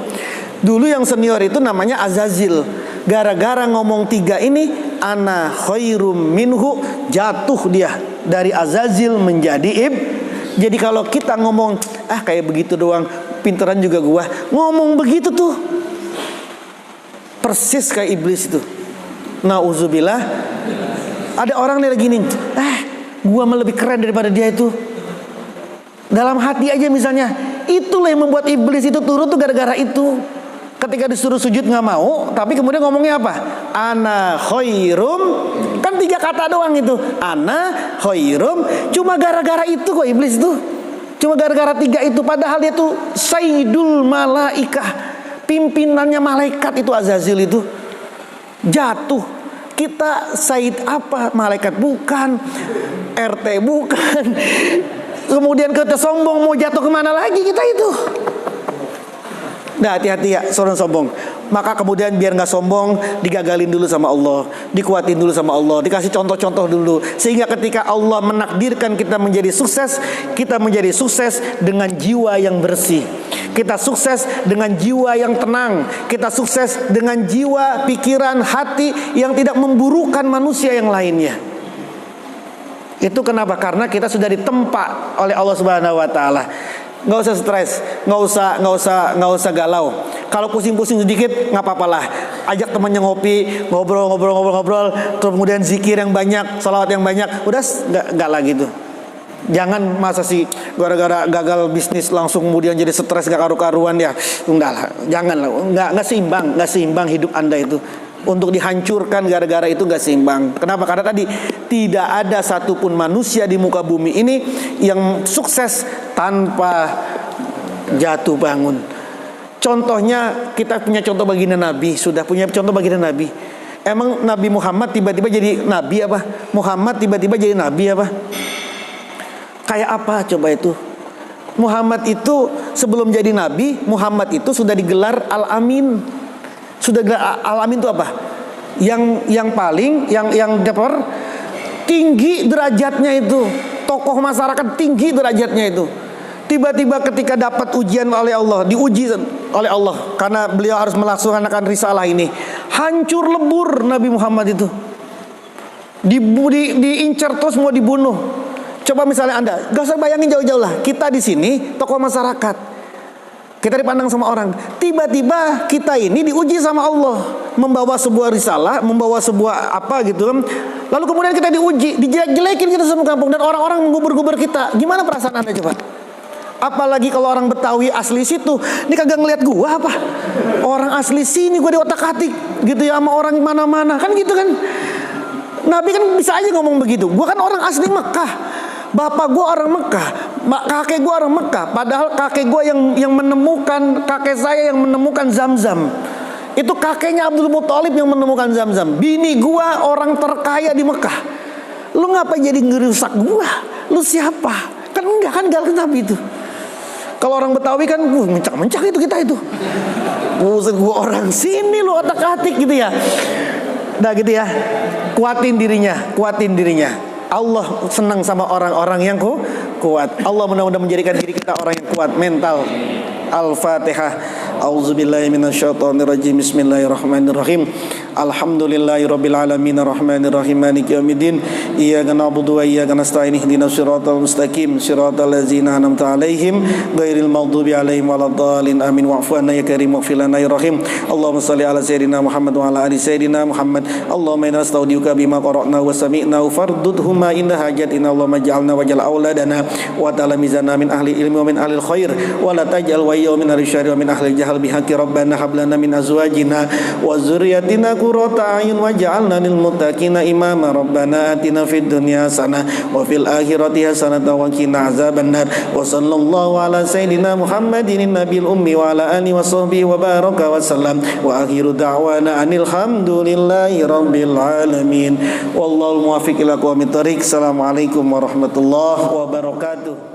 Dulu yang senior itu namanya Azazil. Gara-gara ngomong 3 ini, ana khairum minhu, jatuh dia dari Azazil menjadi Jadi kalau kita ngomong kayak begitu doang, pinteran juga gua, ngomong begitu tuh persis kayak iblis itu. Nauzubillah. Ada orang nih lagi nih, gua mah lebih keren daripada dia itu. Dalam hati aja misalnya, itulah yang membuat iblis itu turun tuh gara-gara itu. Ketika disuruh sujud nggak mau, tapi kemudian ngomongnya apa? Ana khairum, kan 3 kata doang itu. Ana khairum, cuma gara-gara itu kok iblis itu. Cuma gara-gara 3 itu, padahal dia tuh Sayyidul Malaikah. Pimpinannya malaikat itu Azazil itu. Jatuh. Kita Said apa? Malaikat bukan, RT bukan. Kemudian kita sombong, mau jatuh kemana lagi kita itu? Nah, hati-hati ya seorang sombong. Maka kemudian biar gak sombong, digagalin dulu sama Allah, dikuatin dulu sama Allah, dikasih contoh-contoh dulu. Sehingga ketika Allah menakdirkan kita menjadi sukses, kita menjadi sukses dengan jiwa yang bersih. Kita sukses dengan jiwa yang tenang. Kita sukses dengan jiwa, pikiran, hati yang tidak memburukan manusia yang lainnya. Itu kenapa? Karena kita sudah ditempa oleh Allah Subhanahu wa taala. Nggak usah stres, nggak usah galau. Kalau pusing-pusing sedikit nggak apa-apalah. Ajak temannya ngopi, ngobrol, terus kemudian zikir yang banyak, salawat yang banyak. Udah nggak lagi tuh. Jangan masa sih gara-gara gagal bisnis langsung kemudian jadi stres gak karu-karuan ya. Enggak lah, janganlah. Nggak seimbang hidup Anda itu. Untuk dihancurkan gara-gara itu gak seimbang. Kenapa? Karena tadi tidak ada satupun manusia di muka bumi ini yang sukses tanpa jatuh bangun. Contohnya, kita punya contoh baginda Nabi. Sudah punya contoh baginda Nabi. Emang Nabi Muhammad tiba-tiba jadi Nabi apa? Muhammad tiba-tiba jadi Nabi apa? Kayak apa coba itu? Muhammad itu sebelum jadi Nabi, Muhammad itu sudah digelar Al-Amin. Sudah Al-Amin itu apa? Yang paling tinggi derajatnya itu. Tokoh masyarakat tinggi derajatnya itu. Tiba-tiba ketika dapat ujian oleh Allah, diuji oleh Allah karena beliau harus melaksanakan risalah ini. Hancur lebur Nabi Muhammad itu. Diincar terus mau dibunuh. Coba misalnya Anda, gak usah bayangin jauh-jauh lah. Kita di sini tokoh masyarakat. Kita dipandang sama orang. Tiba-tiba kita ini diuji sama Allah, membawa sebuah risalah, membawa sebuah apa gitu. Lalu kemudian kita diuji, dijelek-jelekin kita sama kampung dan orang-orang menggubur-gubur kita. Gimana perasaan Anda coba? Apalagi kalau orang Betawi asli situ, ini kagak ngeliat gua apa? Orang asli sini gua diotak-atik gitu ya sama orang mana-mana kan gitu kan. Nabi kan bisa aja ngomong begitu. Gua kan orang asli Mekah. Bapak gue orang Mekah, kakek gue orang Mekah. Padahal kakek gue yang menemukan, kakek saya yang menemukan Zam-Zam. Itu kakeknya Abdul Muthalib yang menemukan Zam-Zam. Bini gue orang terkaya di Mekah. Lu ngapa jadi ngerusak gue? Lu siapa? Kan enggak, kan gak Nabi itu. Kalau orang Betawi kan mencak-mencak itu kita itu. Buset, gua orang sini lu otak-atik gitu ya. Nah gitu ya. Kuatin dirinya. Allah senang sama orang-orang yang kuat. Allah mudah-mudahan menjadikan diri kita orang yang kuat mental. Al-Fatihah. A'udzubillahi minasyaitonirrajim. Bismillahirrahmanirrahim. Alhamdulillahirabbil alamin arrahmanirrahim maliki yaumiddin. Iyyaka na'budu wa iyyaka nasta'in ihdinas siratal mustaqim siratal ladzina an'amta 'alaihim ghairil maghdubi 'alaihim waladdallin. Amin. Wa'fu 'anna ya karim waghfir lana ya rahim. Allahumma shalli 'ala sayyidina Muhammad wa 'ala ali sayyidina Muhammad. Allahumma inna nastaudiuka bima qara'na wa sami'na fardudhuma inda hajatina. Allahumma ij'alna waj'al auladana wa talamizana min ahli ilmi wa min ahli khair wa la taj'al wa min ahli syarri wa min ahli jahl bihaqqi rabbana hab lana min azwajina wa dzurriyyatina qurrata a'yun waj'alna lil muttaqina imama. Rabbana atina fid dunya hasanah wa fil akhirati hasanah wa qina azabannar. Wa sallallahu ala sayyidina Muhammadin nabiyil ummi wa ala alihi wa sahbihi wa baraka wa sallam. Wa akhiru da'wana anil hamdulillahi rabbil alamin. Wallahu muwaffiq ila aqwamit thoriq. Assalamualaikum warahmatullahi wabarakatuh.